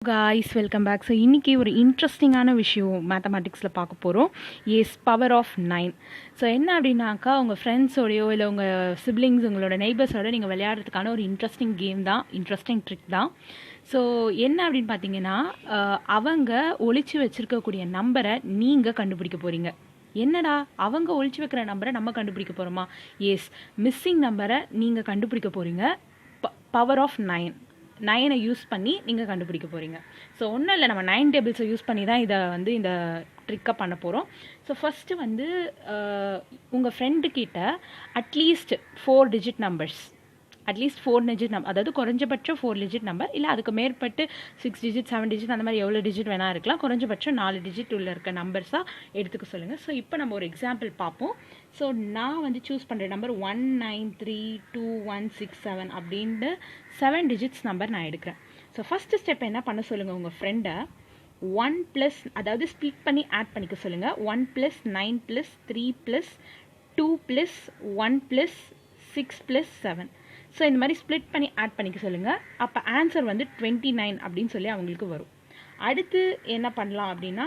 Guys welcome back. So இன்றைக்கி ஒரு இன்ட்ரெஸ்டிங்கான விஷயம் மேத்தமேட்டிக்ஸில் பார்க்க போகிறோம். Power of 9. ஸோ என்ன அப்படின்னாக்கா, உங்கள் ஃப்ரெண்ட்ஸோடையோ இல்லை உங்கள் சிப்ளிங்ஸ், உங்களோட நெய்பர்ஸோட நீங்கள் விளையாடுறதுக்கான ஒரு இன்ட்ரெஸ்டிங் கேம் தான், இன்ட்ரெஸ்டிங் ட்ரிக் தான். ஸோ என்ன அப்படின்னு பார்த்தீங்கன்னா, அவங்க ஒளிச்சு வச்சுருக்கக்கூடிய நம்பரை நீங்கள் கண்டுபிடிக்க போகிறீங்க. என்னடா அவங்க ஒளிச்சு வைக்கிற நம்பரை நம்ம கண்டுபிடிக்க போகிறோமா? மிஸ்ஸிங் நம்பரை நீங்கள் கண்டுபிடிக்க போகிறீங்க. பவர் ஆஃப் 9 யூஸ் பண்ணி நீங்கள் கண்டுபிடிக்க போகிறீங்க. ஸோ ஒன்றும் இல்லை, நம்ம 9 டேபிள்ஸை யூஸ் பண்ணி தான் இந்த ட்ரிக்கை பண்ண போகிறோம். ஸோ ஃபஸ்ட்டு உங்கள் ஃப்ரெண்டுக்கிட்ட அட்லீஸ்ட் 4 டிஜிட் நம்பர்ஸ், அதாவது குறைஞ்சபட்சம் 4 டிஜிட் நம்பர், இல்லை அதுக்கு மேற்பட்டு 6 டிஜிட் 7 டிஜிட் அந்த மாதிரி எவ்வளோ டிஜிட் வேணால் இருக்கலாம். குறைஞ்சபட்சம் 4 டிஜிட் உள்ள இருக்க நம்பர்ஸாக எடுத்துக்க சொல்லுங்கள். ஸோ இப்போ நம்ம ஒரு எக்ஸாம்பிள் பார்ப்போம். ஸோ நான் சூஸ் பண்ணுற நம்பர் 19322167 அப்படின்ட்டு 7 டிஜிட்ஸ் நம்பர் நான் எடுக்கிறேன். ஸோ ஃபஸ்ட்டு ஸ்டெப் என்ன பண்ண சொல்லுங்கள், உங்கள் ஃப்ரெண்டை 1 + அதாவது ஸ்ப்ளிட் பண்ணி ஆட் பண்ணிக்க சொல்லுங்கள். 1 + 9 + 3 + 2 + 1 + 6 + 7. ஸோ இந்த மாதிரி ஸ்ப்ளிட் பண்ணி ஆட் பண்ணிக்க சொல்லுங்கள். அப்போ ஆன்சர் 29 அப்படின்னு சொல்லி அவங்களுக்கு வரும். அடுத்து என்ன பண்ணலாம் அப்படின்னா,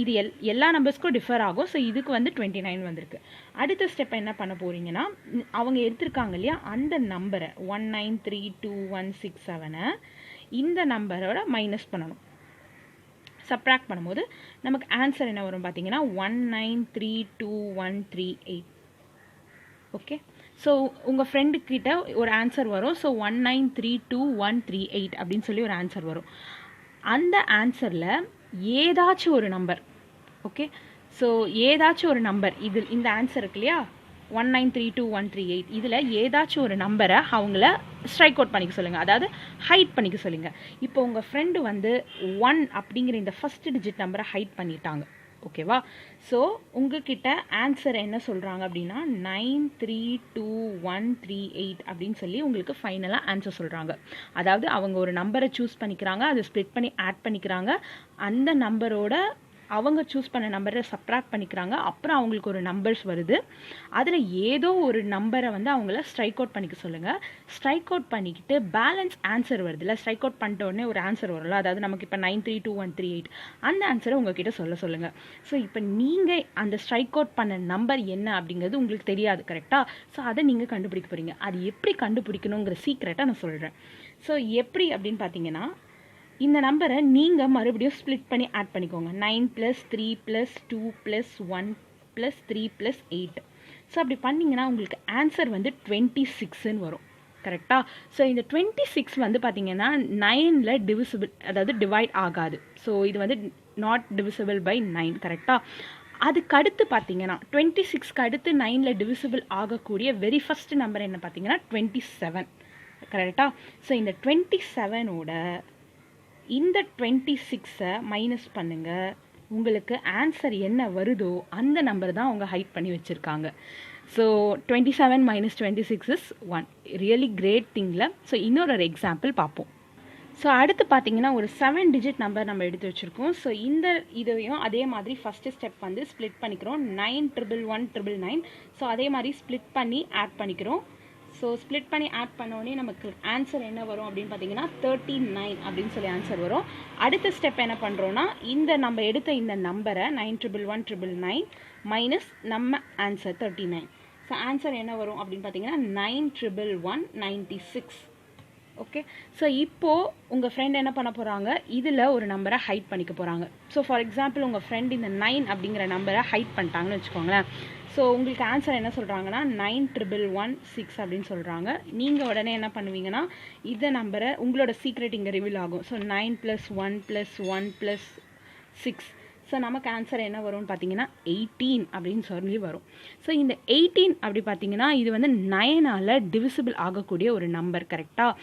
இது எல்லா நம்பர்ஸ்க்கும் டிஃபர் ஆகும். ஸோ இதுக்கு 29 வந்திருக்கு. அடுத்த ஸ்டெப் என்ன பண்ண போகிறீங்கன்னா, அவங்க எடுத்திருக்காங்க இல்லையா, அந்த நம்பரை 19322167 இந்த நம்பரோட மைனஸ் பண்ணணும். சப்ராக்ட் பண்ணும்போது நமக்கு ஆன்சர் என்ன வரும் பார்த்தீங்கன்னா 19322138. ஓகே, ஸோ உங்கள் ஃப்ரெண்டுக்கிட்ட ஒரு ஆன்சர் வரும். ஸோ 19322138 அப்படின்னு சொல்லி ஒரு ஆன்சர் வரும். அந்த ஆன்சரில் ஏதாச்சும் ஒரு நம்பர், ஓகே, ஸோ ஏதாச்சும் ஒரு நம்பர், இந்த ஆன்சர் இருக்கு இல்லையா 19322138, இதில் ஏதாச்சும் ஒரு நம்பரை அவங்கள ஸ்ட்ரைக் அவுட் பண்ணிக்க சொல்லுங்கள், அதாவது ஹைட் பண்ணிக்க சொல்லுங்கள். இப்போ உங்கள் ஃப்ரெண்டு 1 அப்படிங்கிற இந்த ஃபஸ்ட் டிஜிட் நம்பரை ஹைட் பண்ணிட்டாங்க. ஓகேவா? ஸோ உங்ககிட்ட ஆன்சர் என்ன சொல்கிறாங்க அப்படின்னா 932138 அப்படின்னு சொல்லி உங்களுக்கு ஃபைனலாக ஆன்சர் சொல்கிறாங்க. அதாவது அவங்க ஒரு நம்பரை சூஸ் பண்ணிக்கிறாங்க, அதை ஸ்ப்ளிட் பண்ணி ஆட் பண்ணிக்கிறாங்க, அந்த நம்பரோட அவங்க சூஸ் பண்ண நம்பரை சப்ராக்ட் பண்ணிக்கிறாங்க, அப்புறம் அவங்களுக்கு ஒரு நம்பர்ஸ் வருது. அதில் ஏதோ ஒரு நம்பரை அவங்கள ஸ்ட்ரைக் அவுட் பண்ணிக்க சொல்லுங்கள். ஸ்ட்ரைக் அவுட் பண்ணிக்கிட்டு பேலன்ஸ் ஆன்சர் வருதுல்ல, ஸ்ட்ரைக் அவுட் பண்ணிட்ட உடனே ஒரு ஆன்சர் வரும்ல, அதாவது நமக்கு இப்போ 932138 அந்த ஆன்சரை உங்ககிட்ட சொல்லுங்கள். ஸோ இப்போ நீங்கள் அந்த ஸ்ட்ரைக் அவுட் பண்ண நம்பர் என்ன அப்படிங்கிறது உங்களுக்கு தெரியாது, கரெக்டாக? ஸோ அதை நீங்கள் கண்டுபிடிக்க போகிறீங்க. அது எப்படி கண்டுபிடிக்கணுங்கிற சீக்ரெட்டாக நான் சொல்கிறேன். ஸோ எப்படி அப்படின்னு பார்த்தீங்கன்னா, இந்த நம்பரை நீங்கள் மறுபடியும் ஸ்ப்ளிட் பண்ணி ஆட் பண்ணிக்கோங்க. 9 + 3 + 2 + 1 + 3 + 8. ஸோ அப்படி பண்ணிங்கன்னா உங்களுக்கு ஆன்சர் 26ன்னு வரும், கரெக்டாக? ஸோ இந்த 26 பார்த்தீங்கன்னா 9ல் டிவிசிபிள், அதாவது டிவைட் ஆகாது. ஸோ இது நாட் டிவிசிபிள் பை 9, கரெக்டாக? அதுக்கு அடுத்து பார்த்தீங்கன்னா 26க்கு அடுத்து 9ல் டிவிசிபிள் ஆகக்கூடிய வெரி ஃபஸ்ட் நம்பர் என்ன பார்த்தீங்கன்னா 27, கரெக்டாக? ஸோ இந்த 27ஓட இந்த 26ஐ மைனஸ் பண்ணுங்கள். உங்களுக்கு ஆன்சர் என்ன வருதோ அந்த நம்பர் தான் அவங்க ஹைட் பண்ணி வச்சுருக்காங்க. So 27 - 26 is 1. ரியலி கிரேட் திங்கில். ஸோ இன்னொரு எக்ஸாம்பிள் பார்ப்போம். ஸோ அடுத்து பார்த்தீங்கன்னா ஒரு 7 டிஜிட் நம்பர் நம்ம எடுத்து வச்சுருக்கோம். ஸோ இதையும் அதே மாதிரி ஃபஸ்ட்டு ஸ்டெப் ஸ்ப்ளிட் பண்ணிக்கிறோம். 91119. ஸோ அதே மாதிரி ஸ்ப்ளிட் பண்ணி ஆட் பண்ணிக்கிறோம். ஸோ ஸ்ப்ளிட் பண்ணி ஆட் பண்ணோடனே நமக்கு ஆன்சர் என்ன வரும் அப்படின்னு பார்த்தீங்கன்னா 39 அப்படின்னு சொல்லி ஆன்சர் வரும். அடுத்த ஸ்டெப் என்ன பண்ணுறோன்னா, நம்ம எடுத்த இந்த நம்பரை 911199 மைனஸ் நம்ம ஆன்சர் 39. ஸோ ஆன்சர் என்ன வரும் அப்படின்னு பார்த்தீங்கன்னா 911196. ஓகே, ஸோ இப்போது உங்கள் ஃப்ரெண்ட் என்ன பண்ண போகிறாங்க, இதில் ஒரு நம்பரை ஹைட் பண்ணிக்க போகிறாங்க. ஸோ ஃபார் எக்ஸாம்பிள் உங்கள் ஃப்ரெண்ட் இந்த 9 அப்படிங்கிற நம்பரை ஹைட் பண்ணிட்டாங்கன்னு வச்சுக்கோங்களேன். ஸோ உங்களுக்கு ஆன்சர் என்ன சொல்கிறாங்கன்னா 9116 அப்படின்னு சொல்கிறாங்க. நீங்கள் உடனே என்ன பண்ணுவீங்கன்னா, இந்த நம்பரை உங்களோட சீக்ரெட் இங்கே ரிவீல் ஆகும். ஸோ 9 + 1 + 1 + 6. ஸோ நமக்கு ஆன்சர் என்ன வரும்னு பார்த்தீங்கன்னா 18 அப்படின்னு சொல்லி வரும். ஸோ இந்த 18 அப்படி பார்த்தீங்கன்னா இது 9ஆல் டிவிசிபிள் ஆகக்கூடிய ஒரு நம்பர், கரெக்டாக?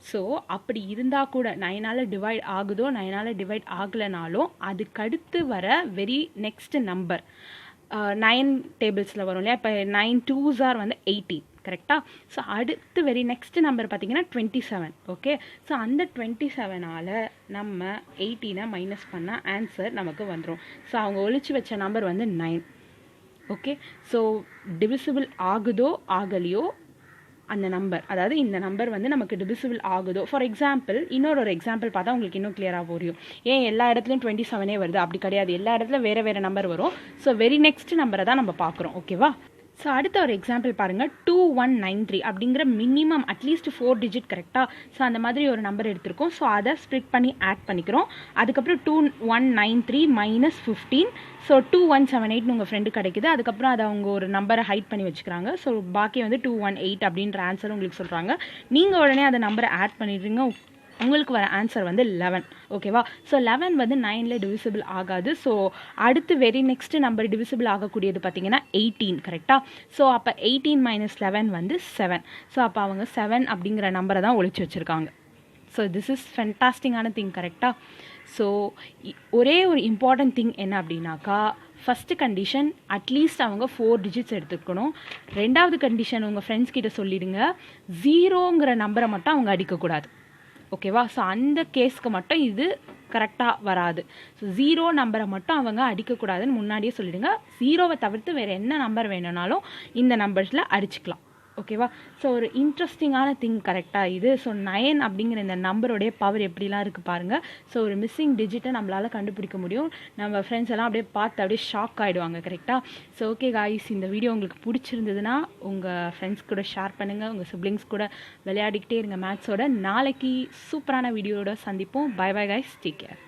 ஸோ அப்படி இருந்தால் கூட 9ஆல் டிவைட் ஆகுதோ 9ஆல் டிவைட் ஆகலைனாலும் அதுக்கடுத்து வர வெரி நெக்ஸ்ட் நம்பர் 9 டேபிள்ஸில் வரும் இல்லையா. இப்போ 9 2s are 18, கரெக்டாக? ஸோ அடுத்து வெரி நெக்ஸ்ட் நம்பர் பார்த்தீங்கன்னா 27. ஓகே, ஸோ அந்த 27ஆல் நம்ம 18ஐ மைனஸ் பண்ணால் ஆன்சர் நமக்கு வந்துடும். ஸோ அவங்க ஒழிச்சு வச்ச நம்பர் 9. ஓகே, ஸோ டிவிசிபிள் ஆகுதோ ஆகலையோ அந்த நம்பர், அதாவது இந்த நம்பர் வந்து நமக்கு டிவிசிபிள் ஆகுதோ. ஃபார் எக்ஸாம்பிள் இன்னொரு எக்ஸாம்பிள் பார்த்தா உங்களுக்கு இன்னும் கிளியராக புரியும். ஏன் எல்லா இடத்துலையும் 27 வருது? அப்படி கிடையாது, எல்லா இடத்துல வேறு நம்பர் வரும். ஸோ வெரி நெக்ஸ்ட் நம்பரை தான் நம்ம பார்க்குறோம். ஓகேவா? ஸோ அடுத்த ஒரு எக்ஸாம்பிள் பாருங்கள். 2193 அப்படிங்கிற மினிமம் அட்லீஸ்ட் 4 டிஜிட் கரெக்டாக. ஸோ அந்த மாதிரி ஒரு நம்பர் எடுத்திருக்கோம். ஸோ அதை ஸ்ப்ளிட் பண்ணி ஆட் பண்ணிக்கிறோம். அதுக்கப்புறம் 2193 - 15. ஸோ 2178 உங்கள் ஃப்ரெண்டு கிடைக்குது. அதுக்கப்புறம் அதை அவங்க ஒரு நம்பரை ஹைட் பண்ணி வச்சுக்கிறாங்க. ஸோ பாக்கி வந்து 218 அப்படின்ற ஆன்சர் உங்களுக்கு சொல்கிறாங்க. நீங்கள் உடனே அந்த நம்பரை ஆட் பண்ணிடுறீங்க. உங்களுக்கு வர ஆன்சர் வந்து 11. ஓகேவா? ஸோ 11 வந்து 9ல் டிவிசிபிள் ஆகாது. ஸோ அடுத்து வெரி நெக்ஸ்ட் நம்பர் டிவிசிபிள் ஆகக்கூடியது பார்த்தீங்கன்னா 18. கரெக்டாக? ஸோ அப்போ 18 - 11 வந்து 7. ஸோ அப்போ அவங்க 7 அப்படிங்கிற நம்பரை தான் ஒழிச்சு வச்சுருக்காங்க. ஸோ திஸ் இஸ் ஃபென்டாஸ்டிங்கான திங். கரெக்டாக? ஸோ ஒரே ஒரு இம்பார்ட்டன்ட் திங் என்ன அப்படின்னாக்கா, ஃபஸ்ட்டு கண்டிஷன் அட்லீஸ்ட் அவங்க 4 டிஜிட்ஸ் எடுத்துக்கணும். ரெண்டாவது கண்டிஷன் உங்கள் ஃப்ரெண்ட்ஸ் கிட்ட சொல்லிடுங்க, 0ங்கிற நம்பரை மட்டும் அவங்க அடிக்கக்கூடாது. ஓகேவா? ஸோ அந்த கேஸ்க்கு மட்டும் இது கரெக்டாக வராது. ஸோ 0 நம்பரை மட்டும் அவங்க அடிக்கக்கூடாதுன்னு முன்னாடியே சொல்லிடுங்க. 0வை தவிர்த்து வேறு என்ன நம்பர் வேணும்னாலும் இந்த நம்பர்ஸில் அடிச்சுக்கலாம். ஓகேவா? ஸோ ஒரு இன்ட்ரெஸ்டிங்கான திங் கரெக்டாக இது. ஸோ 9 அப்படிங்கிற இந்த நம்பருடைய பவர் எப்படிலாம் இருக்குது பாருங்கள். ஸோ ஒரு மிஸ்ஸிங் டிஜிட்டை நம்மளால் கண்டுபிடிக்க முடியும். நம்ம ஃப்ரெண்ட்ஸ் எல்லாம் அப்படியே பார்த்து அப்படியே ஷாக் ஆகிடுவாங்க. கரெக்டாக? ஸோ ஓகே காய்ஸ், இந்த வீடியோ உங்களுக்கு பிடிச்சிருந்ததுன்னா உங்கள் ஃப்ரெண்ட்ஸ் கூட ஷேர் பண்ணுங்கள். உங்கள் சிப்ளிங்ஸ் கூட விளையாடிக்கிட்டே இருங்க மேத்ஸோட. நாளைக்கு சூப்பரான வீடியோட சந்திப்போம். Bye bye guys, take care.